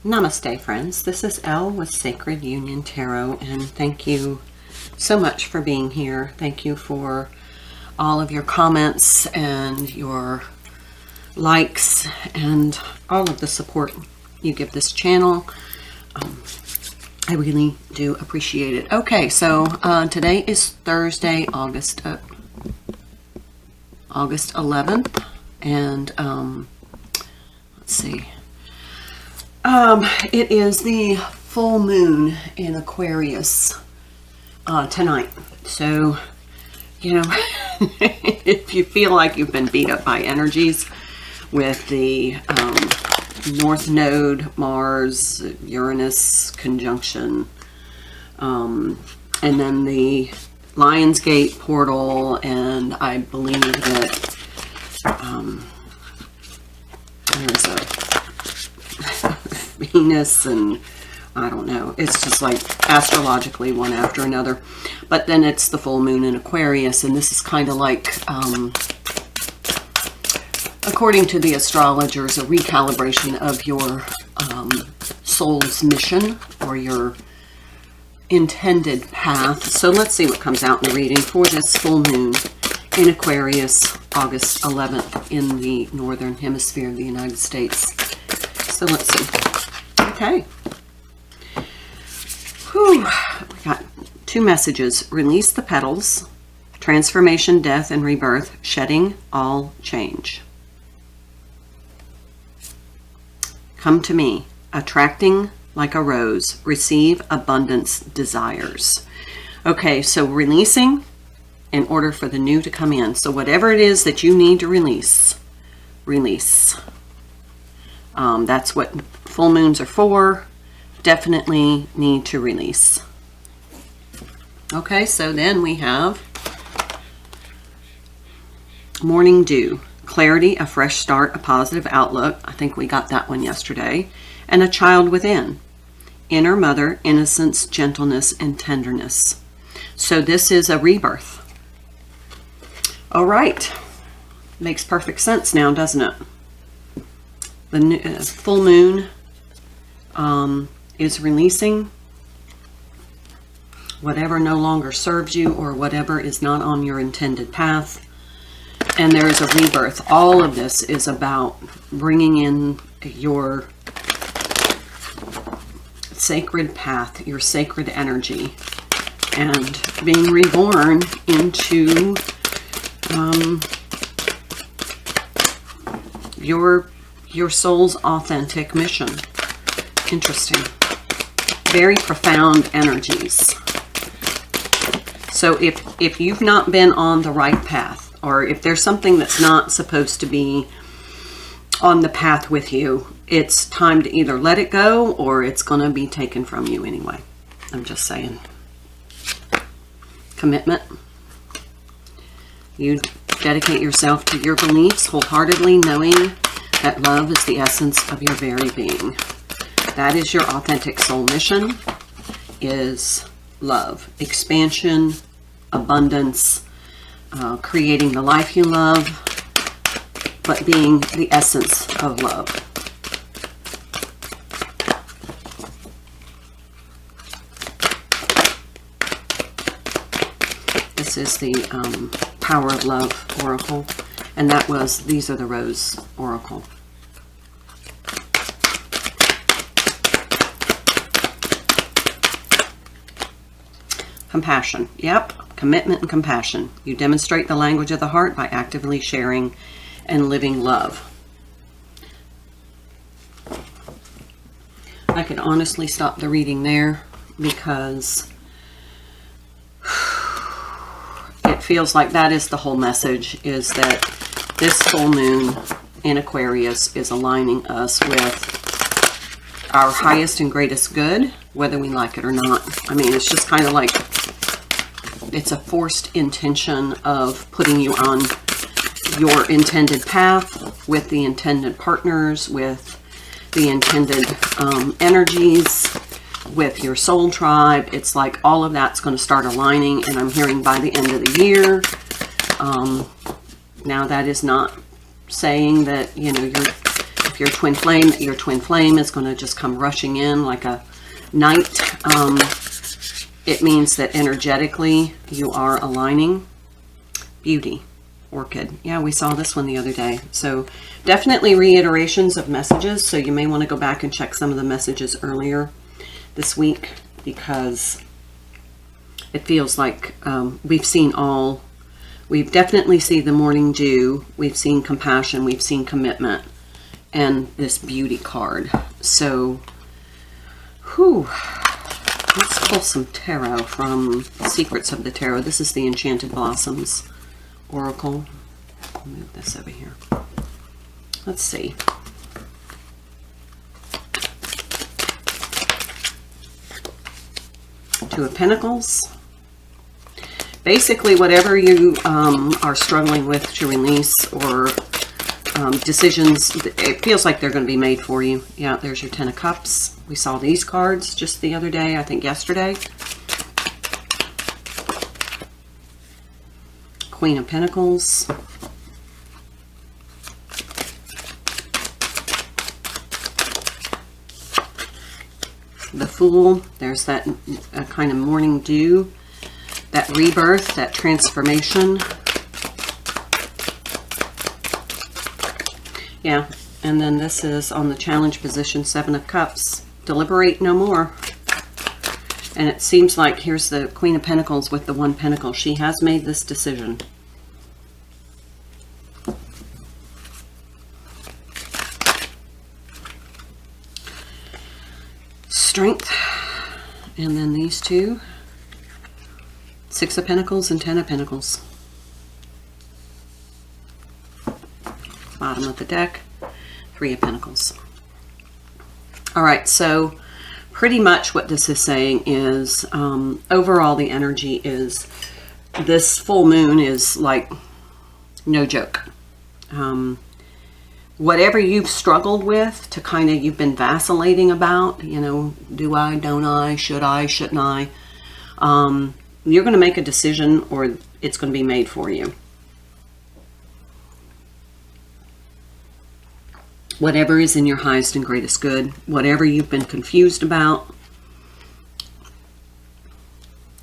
Namaste, friends. This is Elle with Sacred Union Tarot, and thank you so much for being here. Thank you for all of your comments and your likes and all of the support you give this channel. I really do appreciate it. Okay, so today is Thursday, August 11th, and let's see. It is the full moon in Aquarius tonight. So, you know, if you feel like you've been beat up by energies with the North Node, Mars, Uranus conjunction, and then the Lionsgate portal, and I believe that there's a Venus, and I don't know, it's just like astrologically one after another. But then it's the full moon in Aquarius, and this is kind of like, according to the astrologers, a recalibration of your soul's mission or your intended path. So let's see what comes out in the reading for this full moon in Aquarius, August 11th in the northern hemisphere of the United States. So let's see. Okay. Whew. We got two messages. Release the petals. Transformation, death, and rebirth. Shedding all change. Come to me. Attracting like a rose. Receive abundance desires. Okay, so releasing in order for the new to come in. So whatever it is that you need to release, release. That's what full moons are for. Definitely need to release. Okay, so then we have morning dew. Clarity, a fresh start, a positive outlook. I think we got that one yesterday. And a child within. Inner mother, innocence, gentleness, and tenderness. So this is a rebirth. All right. Makes perfect sense now, doesn't it? The full moon is releasing whatever no longer serves you or whatever is not on your intended path. And there is a rebirth. All of this is about bringing in your sacred path, your sacred energy, and being reborn into your soul's authentic mission. Interesting. Very profound energies. So if you've not been on the right path, or if there's something that's not supposed to be on the path with you, it's time to either let it go or it's going to be taken from you anyway. I'm just saying. Commitment. You dedicate yourself to your beliefs wholeheartedly, knowing that love is the essence of your very being. That is your authentic soul mission, is love. Expansion, abundance, creating the life you love, but being the essence of love. This is the Power of Love Oracle, and that was, these are the Rose Oracle. Compassion. Yep. Commitment and compassion. You demonstrate the language of the heart by actively sharing and living love. I could honestly stop the reading there because it feels like that is the whole message, is that this full moon in Aquarius is aligning us with our highest and greatest good, whether we like it or not. I mean, it's just kind of like, it's a forced intention of putting you on your intended path with the intended partners, with the intended energies, with your soul tribe. It's like all of that's going to start aligning, and I'm hearing by the end of the year. Now that is not saying that, you know, if if you're twin flame, your twin flame is going to just come rushing in like a knight. It means that energetically you are aligning. Beauty, orchid. Yeah, we saw this one the other day. So definitely reiterations of messages. So you may want to go back and check some of the messages earlier this week, because it feels like we've definitely seen the morning dew, we've seen compassion, we've seen commitment, and this beauty card. So, let's pull some tarot from Secrets of the Tarot. This is the Enchanted Blossoms Oracle. I'll move this over here. Let's see. Two of Pentacles. Basically, whatever you are struggling with to release, or decisions, it feels like they're going to be made for you. Yeah, there's your Ten of Cups. We saw these cards just the other day, I think yesterday. Queen of Pentacles. The Fool. There's that kind of morning dew. That rebirth, that transformation. Yeah, and then this is on the challenge position, Seven of Cups. Deliberate no more. And it seems like here's the Queen of Pentacles with the one pentacle. She has made this decision. Strength. And then these two. Six of Pentacles and Ten of Pentacles. Bottom of the deck, Three of Pentacles. All right, so pretty much what this is saying is overall the energy is this full moon is like no joke. Whatever you've struggled with to kind of, you've been vacillating about, you know, do I, don't I, should I, shouldn't I? You're going to make a decision, or it's going to be made for you. Whatever is in your highest and greatest good, whatever you've been confused about,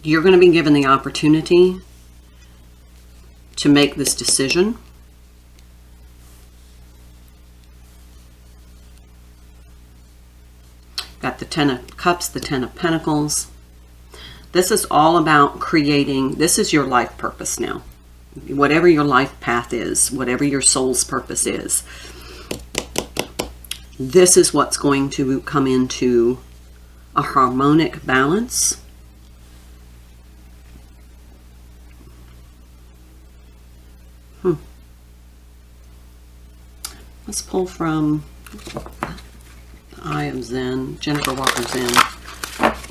you're going to be given the opportunity to make this decision. Got the Ten of Cups, the Ten of Pentacles. This is all about creating, this is your life purpose now. Whatever your life path is, whatever your soul's purpose is, this is what's going to come into a harmonic balance. Let's pull from Eye of Zen, Jennifer Walker Zen.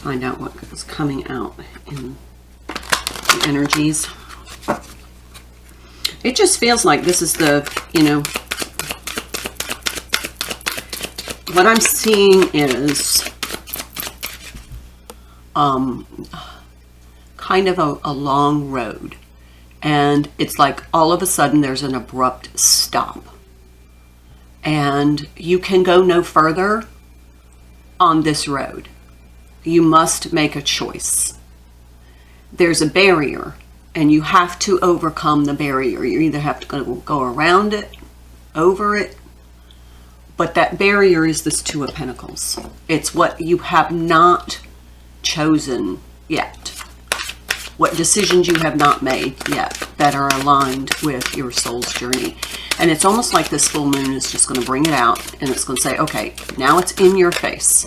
Find out what is coming out in the energies. It just feels like this is the, you know, what I'm seeing is kind of a long road. And it's like all of a sudden there's an abrupt stop. And you can go no further on this road. You must make a choice. There's a barrier, and you have to overcome the barrier. You either have to go around it, over it, but that barrier is this Two of Pentacles. It's what you have not chosen yet. What decisions you have not made yet that are aligned with your soul's journey. And it's almost like this full moon is just going to bring it out, and it's going to say, okay, now it's in your face.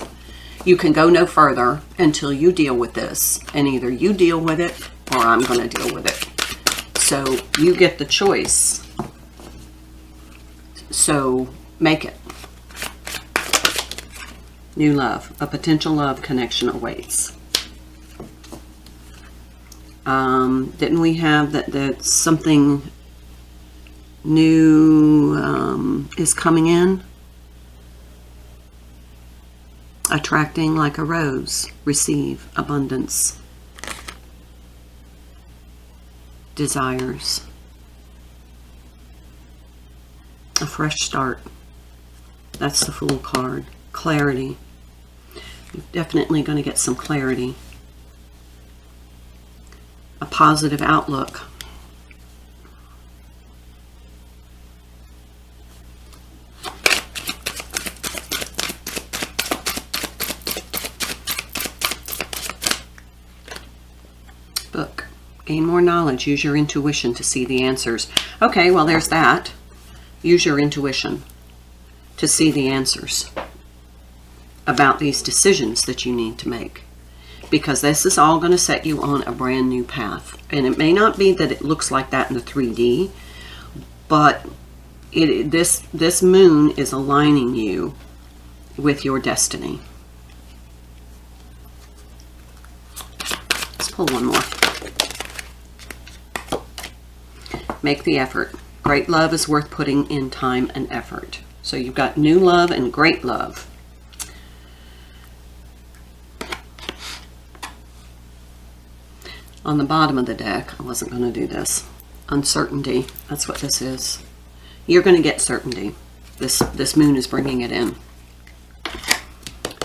You can go no further until you deal with this. And either you deal with it, or I'm going to deal with it. So you get the choice. So make it. New love. A potential love connection awaits. Didn't we have that something new is coming in? Attracting like a rose. Receive abundance. Desires. A fresh start. That's the Fool card. Clarity. You're definitely going to get some clarity. A positive outlook. Book. Gain more knowledge. Use your intuition to see the answers. Okay, well, there's that. Use your intuition to see the answers about these decisions that you need to make. Because this is all going to set you on a brand new path. And it may not be that it looks like that in the 3D, but this moon is aligning you with your destiny. Let's pull one more. Make the effort. Great love is worth putting in time and effort. So you've got new love and great love. On the bottom of the deck, I wasn't going to do this. Uncertainty. That's what this is. You're going to get certainty. This moon is bringing it in.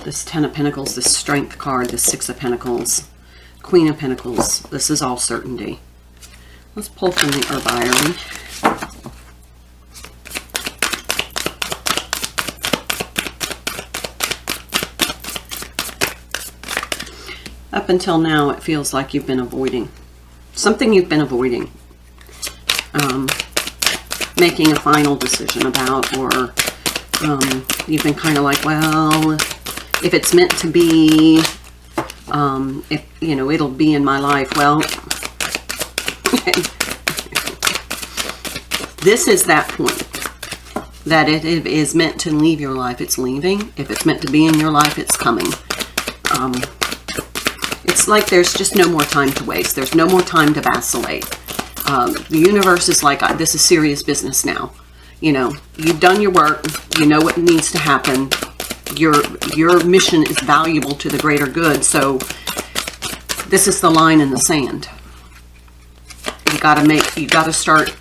This 10 of Pentacles, this Strength card, this 6 of Pentacles, Queen of Pentacles. This is all certainty. Let's pull from the Herbiary. Up until now, it feels like you've been avoiding. Something you've been avoiding. Making a final decision about, or you've been kind of like, well, if it's meant to be, if, you know, it'll be in my life. Well, this is that point. That it is meant to leave your life, it's leaving. If it's meant to be in your life, it's coming. It's like there's just no more time to waste. There's no more time to vacillate. The universe is like, this is serious business now. You know, you've done your work. You know what needs to happen. Your mission is valuable to the greater good. So this is the line in the sand. You got to start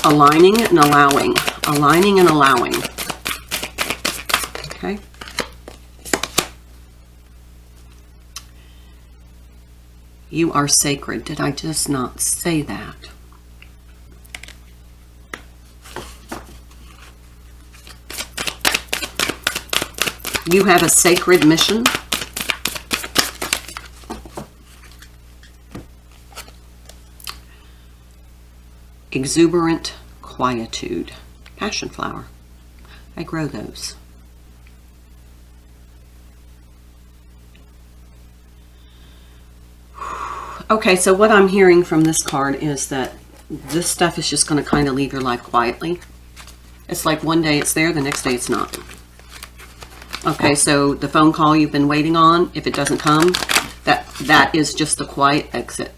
aligning and allowing. Aligning and allowing. Okay. You are sacred. Did I just not say that? You have a sacred mission. Exuberant quietude. Passion flower. I grow those. Okay, so what I'm hearing from this card is that this stuff is just going to kind of leave your life quietly. It's like one day it's there, the next day it's not. Okay, so the phone call you've been waiting on, if it doesn't come, that is just the quiet exit.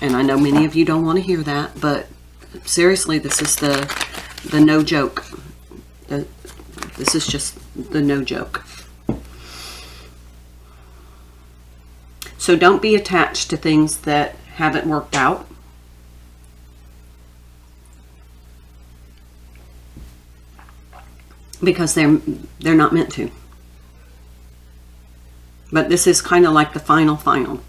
And I know many of you don't want to hear that, but seriously, this is the no joke. This is just the no joke. So don't be attached to things that haven't worked out. Because they're not meant to. But this is kind of like the final.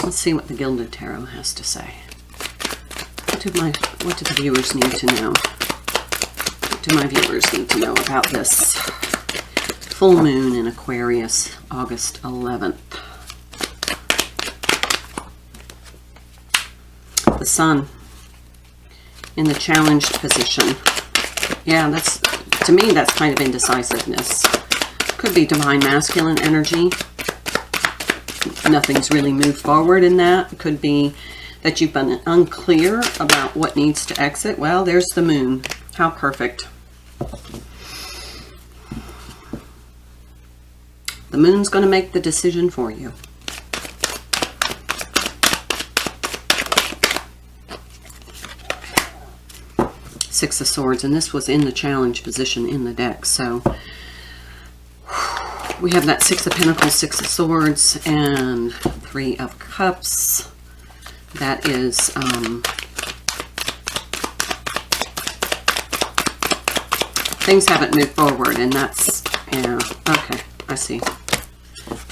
Let's see what the Gilded Tarot has to say. What do the viewers need to know? What do my viewers need to know about this full moon in Aquarius, August 11th? The Sun in the challenged position. Yeah, to me, that's kind of indecisiveness. Could be divine masculine energy. Nothing's really moved forward in that. It could be that you've been unclear about what needs to exit. Well, there's the moon. How perfect. The moon's going to make the decision for you. Six of Swords, and this was in the challenge position in the deck. So we have that Six of Pentacles, Six of Swords, and Three of Cups, That is, things haven't moved forward, and that's, yeah, okay, I see.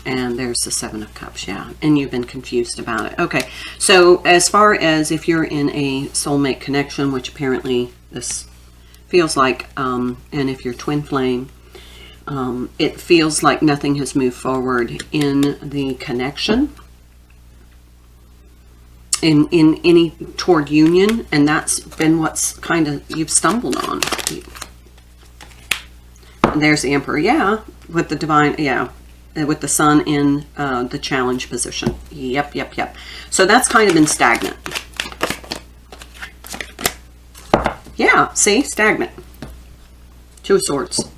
And there's the Seven of Cups, yeah, and you've been confused about it. Okay, so as far as if you're in a soulmate connection, which apparently this feels like, and if you're twin flame, it feels like nothing has moved forward in the connection, in any toward union, and that's been what's kind of you've stumbled on. And there's the Emperor, yeah, with the divine, yeah, with the Sun in the challenge position. Yep, yep, yep. So that's kind of been stagnant. Yeah, see, stagnant. Two of Swords.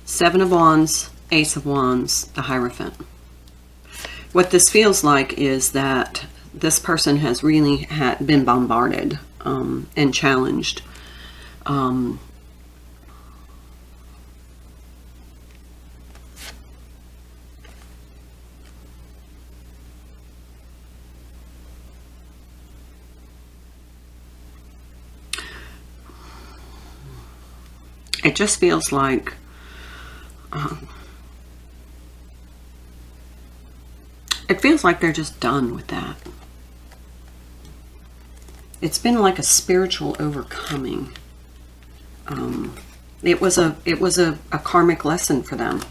Seven of Wands, Ace of Wands, the Hierophant. What this feels like is that this person has really been bombarded and challenged. It just feels like it feels like they're just done with that. It's been like a spiritual overcoming. It was a karmic lesson for them.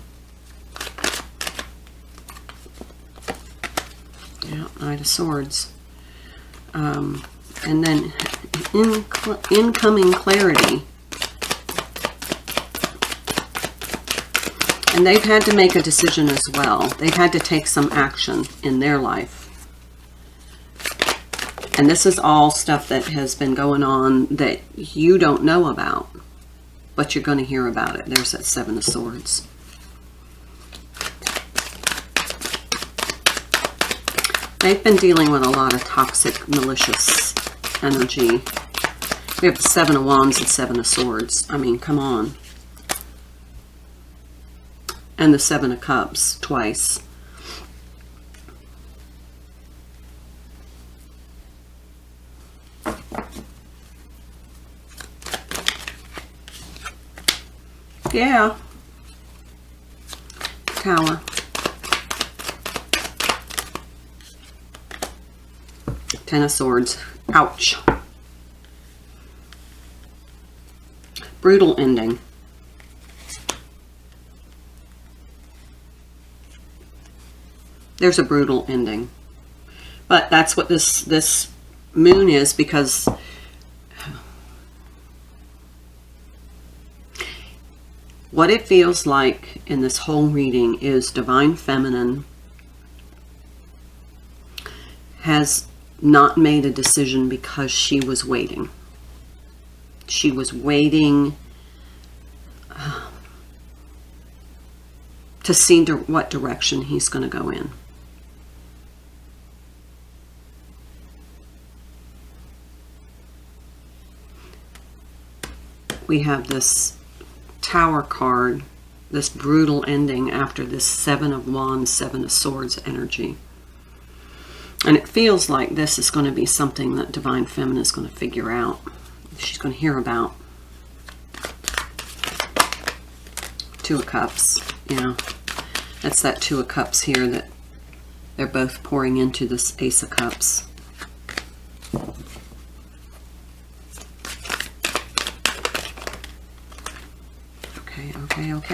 Yeah, Knight of Swords. And then incoming clarity. And they've had to make a decision as well. They've had to take some action in their life. And this is all stuff that has been going on that you don't know about, but you're going to hear about it. There's that Seven of Swords. They've been dealing with a lot of toxic, malicious energy. We have the Seven of Wands and Seven of Swords. I mean, come on. And the Seven of Cups twice. Yeah. Tower. Ten of Swords. Ouch. Brutal ending. There's a brutal ending. But that's what this moon is, because what it feels like in this whole reading is Divine Feminine has not made a decision because she was waiting. She was waiting to see what direction he's going to go in. We have this Tower card, this brutal ending after this Seven of Wands, Seven of Swords energy. And it feels like this is going to be something that Divine Feminine is going to figure out. She's going to hear about. Two of Cups. Yeah. That's that Two of Cups here that they're both pouring into this Ace of Cups.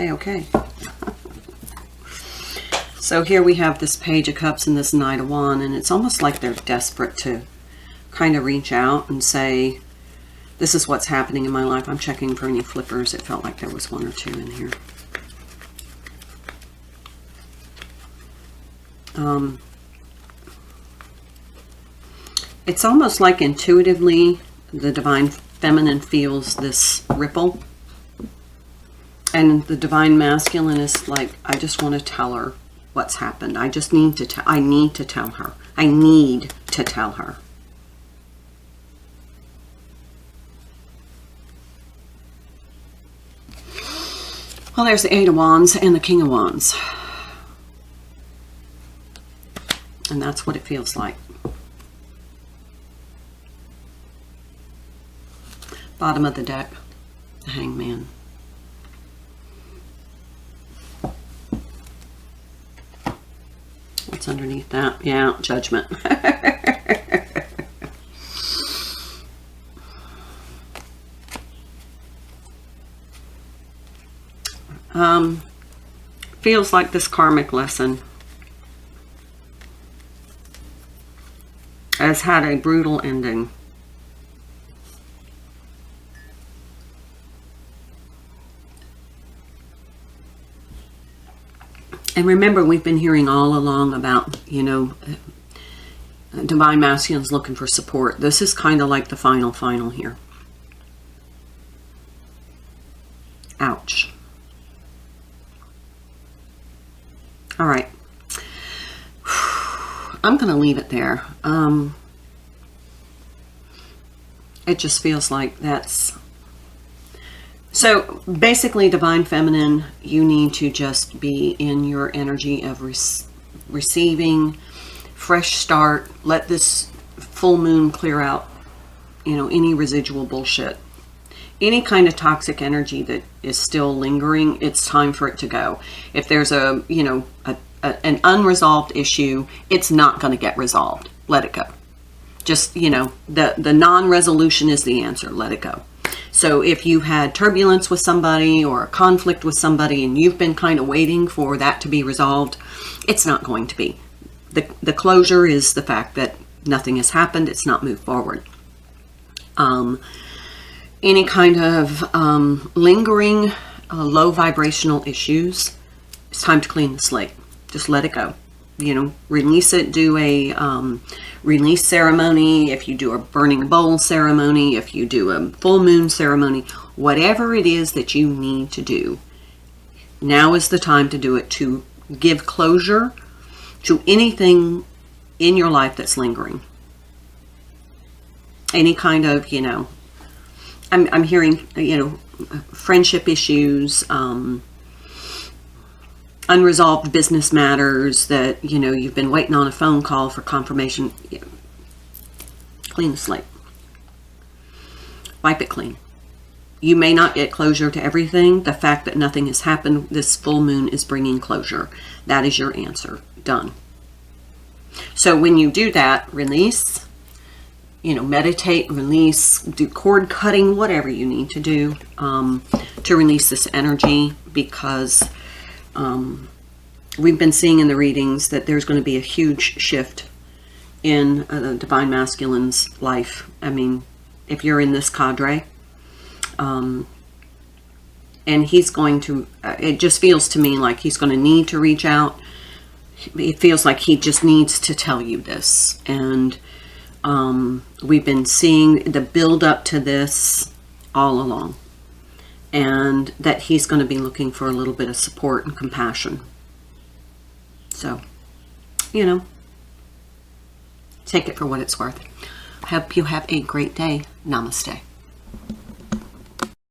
Okay. So here we have this Page of Cups and this Knight of Wands, and it's almost like they're desperate to kind of reach out and say, this is what's happening in my life. I'm checking for any flippers. It felt like there was one or two in here. It's almost like intuitively the Divine Feminine feels this ripple. And the Divine Masculine is like, I just want to tell her what's happened. I just need to tell, I need to tell her. I need to tell her. Well, there's the Eight of Wands and the King of Wands. And that's what it feels like. Bottom of the deck, the Hangman. What's underneath that? Yeah, Judgment. Feels like this karmic lesson has had a brutal ending. And remember, we've been hearing all along about, you know, divine masculines looking for support. This is kind of like the final here. Ouch. All right. I'm going to leave it there. It just feels like that's... So basically, Divine Feminine, you need to just be in your energy of receiving, fresh start. Let this full moon clear out, you know, any residual bullshit. Any kind of toxic energy that is still lingering, it's time for it to go. If there's a, you know, an unresolved issue, it's not going to get resolved. Let it go. Just, you know, the non-resolution is the answer. Let it go. So if you had turbulence with somebody or a conflict with somebody and you've been kind of waiting for that to be resolved, it's not going to be. The closure is the fact that nothing has happened. It's not moved forward. Any kind of lingering low vibrational issues, it's time to clean the slate. Just let it go. You know, release it. Do a release ceremony. If you do a burning bowl ceremony, if you do a full moon ceremony, whatever it is that you need to do, now is the time to do it, to give closure to anything in your life that's lingering. Any kind of, you know, I'm hearing, you know, friendship issues, unresolved business matters that, you know, you've been waiting on a phone call for confirmation. Yeah. Clean the slate. Wipe it clean. You may not get closure to everything. The fact that nothing has happened, this full moon is bringing closure. That is your answer. Done. So when you do that, release, you know, meditate, release, do cord cutting, whatever you need to do to release this energy, because we've been seeing in the readings that there's going to be a huge shift in the Divine Masculine's life. I mean, if you're in this cadre, and he's going to, it just feels to me like he's going to need to reach out. It feels like he just needs to tell you this. And we've been seeing the build up to this all along. And that he's going to be looking for a little bit of support and compassion. So, you know, take it for what it's worth. I hope you have a great day. Namaste.